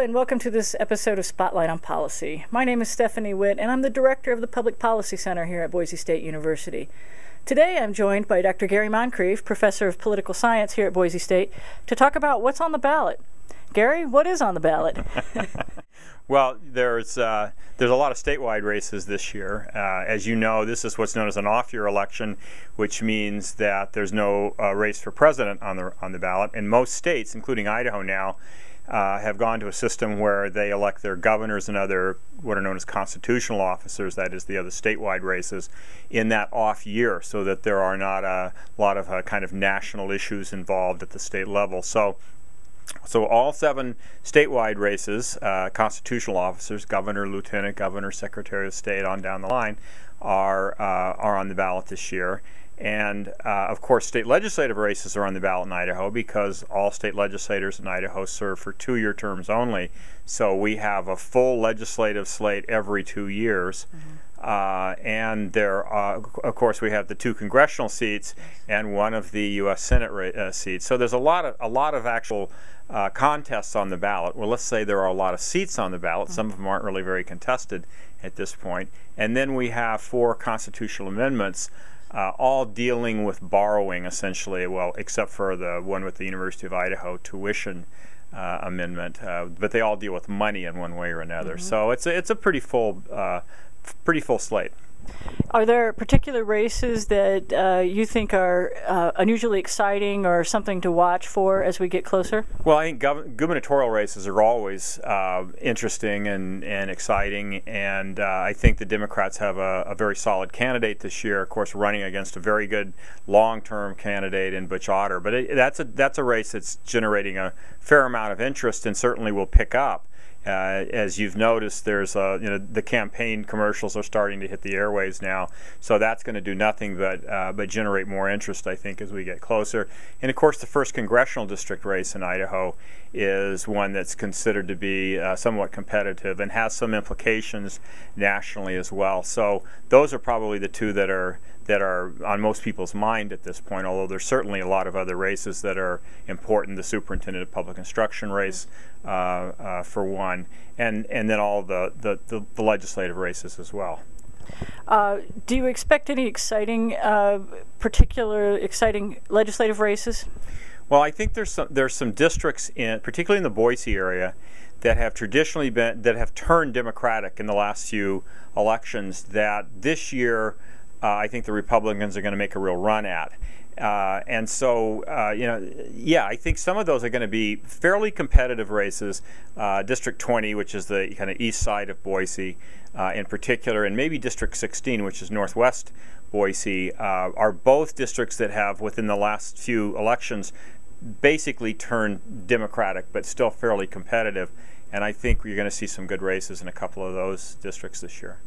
and welcome to this episode of Spotlight on Policy. My name is Stephanie Witt, and I'm the director of the Public Policy Center here at Boise State University. Today I'm joined by Dr. Gary Moncrief, professor of political science here at Boise State, to talk about what's on the ballot. Gary, what is on the ballot? Well, there's a lot of statewide races this year. As you know, this is what's known as an off-year election, which means that there's no race for president on the ballot. And most states, including Idaho now, have gone to a system where they elect their governors and other what are known as constitutional officers, that is the other statewide races, in that off year, so that there are not a lot of kind of national issues involved at the state level. So all 7 statewide races, constitutional officers, governor, lieutenant governor, secretary of state, on down the line, are on the ballot this year. And of course, state legislative races are on the ballot in Idaho because all state legislators in Idaho serve for 2-year terms only. So we have a full legislative slate every 2 years. And there, of course, we have the 2 congressional seats and one of the U.S. Senate seats. So there's a lot of actual contests on the ballot. Well, let's say there are a lot of seats on the ballot. Some of them aren't really very contested at this point. And then we have 4 constitutional amendments, all dealing with borrowing, essentially. Well, except for the one with the University of Idaho tuition amendment, but they all deal with money in one way or another. So it's a pretty full slate. Are there particular races that you think are unusually exciting or something to watch for as we get closer? Well, I think gubernatorial races are always interesting and exciting, and I think the Democrats have a very solid candidate this year, of course, running against a very good long-term candidate in Butch Otter. But that's a race that's generating a fair amount of interest and certainly will pick up. As you've noticed, there's the campaign commercials are starting to hit the airwaves now, so that's going to do nothing but generate more interest, I think, as we get closer. And of course, the first congressional district race in Idaho is one that's considered to be somewhat competitive and has some implications nationally as well. So those are probably the 2 that are on most people's mind at this point, although there's certainly a lot of other races that are important. The superintendent of public instruction race, for one, and then all the legislative races as well. Do you expect any exciting legislative races? Well, I think there's some districts particularly in the Boise area, that have traditionally turned Democratic in the last few elections, that this year I think the Republicans are going to make a real run at. And so, I think some of those are going to be fairly competitive races. District 20, which is the kind of east side of Boise in particular, and maybe District 16, which is northwest Boise, are both districts that have, within the last few elections, basically turned Democratic, but still fairly competitive. And I think you're going to see some good races in a couple of those districts this year.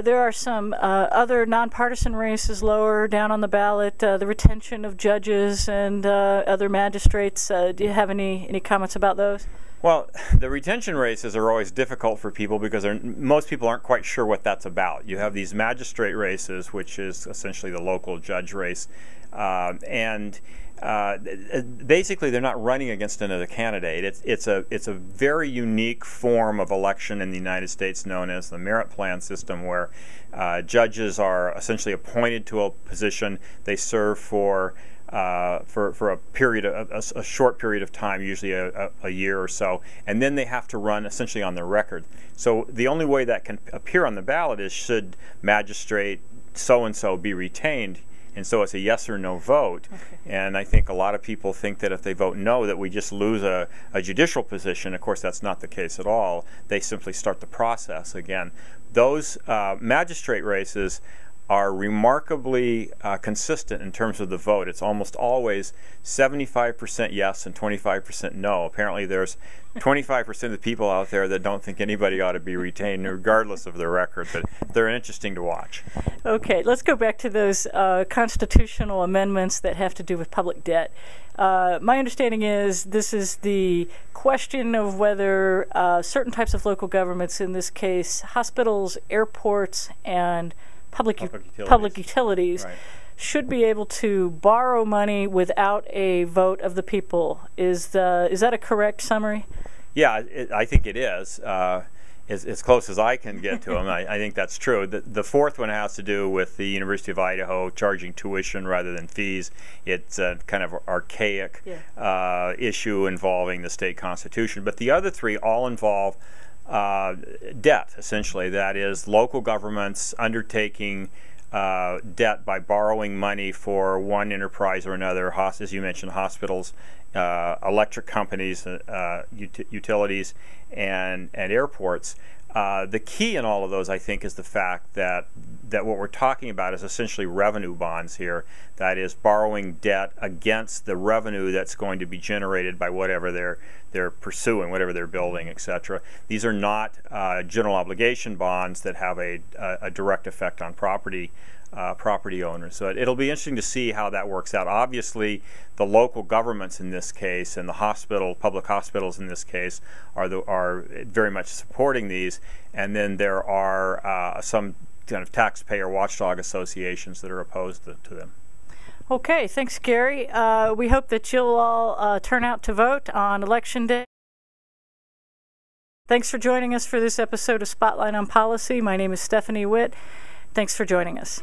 There are some other nonpartisan races lower down on the ballot, the retention of judges and other magistrates. Do you have any comments about those? Well, the retention races are always difficult for people because most people aren't quite sure what that's about. You have these magistrate races, which is essentially the local judge race, and basically they're not running against another candidate. It's a very unique form of election in the United States known as the merit plan system, where judges are essentially appointed to a position. They serve for a period, a short period of time, usually a year or so, and then they have to run essentially on their record. So the only way that can appear on the ballot is should magistrate so-and-so be retained. And so it's a yes or no vote. Okay. And I think a lot of people think that if they vote no, that we just lose a judicial position. Of course, that's not the case at all. They simply start the process again. Those magistrate races are remarkably consistent in terms of the vote. It's almost always 75% yes and 25% no. Apparently there's 25% of the people out there that don't think anybody ought to be retained regardless of their record, but they're interesting to watch. Okay, let's go back to those constitutional amendments that have to do with public debt. My understanding is this is the question of whether certain types of local governments, in this case hospitals, airports, and public utilities, right, should be able to borrow money without a vote of the people. Is that a correct summary? Yeah, I think it is. As close as I can get to them, I think that's true. The fourth one has to do with the University of Idaho charging tuition rather than fees. It's a kind of archaic issue involving the state constitution. But the other three all involve debt, essentially. That is, local governments undertaking debt by borrowing money for one enterprise or another, as you mentioned, hospitals, electric companies, utilities, and airports. The key in all of those, I think, is the fact that what we're talking about is essentially revenue bonds here. That is, borrowing debt against the revenue that's going to be generated by whatever they're pursuing, whatever they're building, etc. These are not general obligation bonds that have a direct effect on property owners. So it'll be interesting to see how that works out. Obviously, the local governments in this case and the public hospitals in this case are very much supporting these, and then there are some kind of taxpayer watchdog associations that are opposed to them. Okay, thanks, Gary. We hope that you'll all turn out to vote on Election Day. Thanks for joining us for this episode of Spotlight on Policy. My name is Stephanie Witt. Thanks for joining us.